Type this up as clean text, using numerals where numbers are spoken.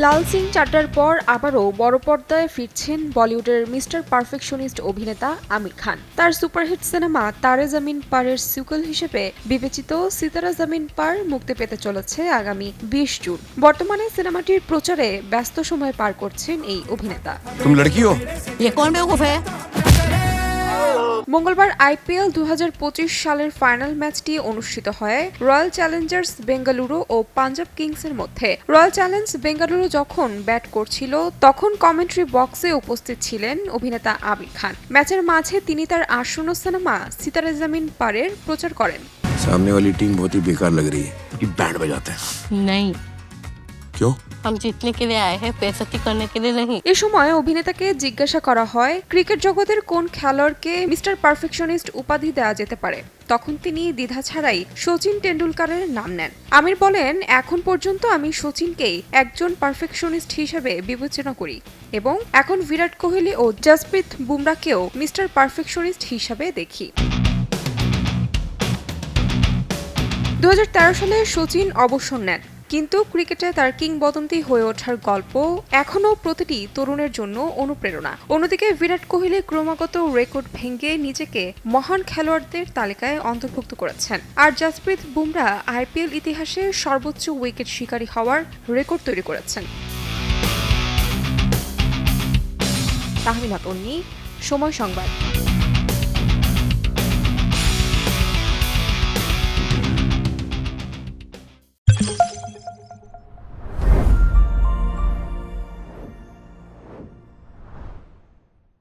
লাল সিং চাড্ডার পর আবারও বড় পর্দায় ফিরছেন বলিউডের মিস্টার পারফেকশনিস্ট অভিনেতা আমির খান। তার সুপারহিট সিনেমা তারে জমিন পারের সিক্যুয়াল হিসেবে বিবেচিত সিতারা জমিন পার মুক্তি পেতে চলেছে আগামী ২০ জুন। বর্তমানে সিনেমাটির প্রচারে ব্যস্ত সময় পার করছেন এই অভিনেতা। तुम लड़की हो? ये कौन बेवकूफ है? মঙ্গলবার আইপিএল ২০২৫ সালের ফাইনাল ম্যাচটি অনুষ্ঠিত হয় রয়্যাল চ্যালেঞ্জার্স বেঙ্গালুরু ও পাঞ্জাব কিংসের মধ্যে। রয়্যাল চ্যালেঞ্জ বেঙ্গালুরু যখন ব্যাট করছিল তখন কমেন্ট্রি বক্সে উপস্থিত ছিলেন অভিনেতা আমির খান। ম্যাচের মাঝে তিনি তার আসন্ন সিনেমা সিতারা জমিন পারের প্রচার করেন। सामने वाली टीम बहुत ही बेकार लग रही है कि बैंड बजाते हैं। नहीं, क्यों? हम जीतने के लिए आए हैं, बेइज्जती करने के लिए नहीं। এ সময় অভিনেতাকে জিজ্ঞাসা করা হয় ক্রিকেট জগতের কোন খেলোয়াড়কে মিস্টার পারফেকশনিস্ট উপাধি দেওয়া যেতে পারে। তখন তিনি দ্বিধা ছাড়াই সচিন টেন্ডুলকারের নাম নেন। আমির বলেন, এখন পর্যন্ত আমি সচিনকেই একজন পারফেকশনিস্ট হিসেবে বিবেচনা করি এবং এখন বিরাট কোহলি ও জসপ্রীত বুমরাকেও মিস্টার পারফেকশনিস্ট হিসাবে দেখি। ২০১৩ সালে সচিন অবসর নেন, কিন্তু ক্রিকেটে তার কিংবদন্তি হয়ে ওঠার গল্প এখনও প্রতিটি তরুণের জন্য অনুপ্রেরণা। অন্যদিকে বিরাট কোহলি ক্রমাগত রেকর্ড ভেঙে নিজেকে মহান খেলোয়াড়দের তালিকায় অন্তর্ভুক্ত করেছেন, আর জসপ্রীত বুমরা আইপিএল ইতিহাসে সর্বোচ্চ উইকেট শিকারী হওয়ার রেকর্ড তৈরি করেছেন। তাহমিনা তন্নি, সময় সংবাদ।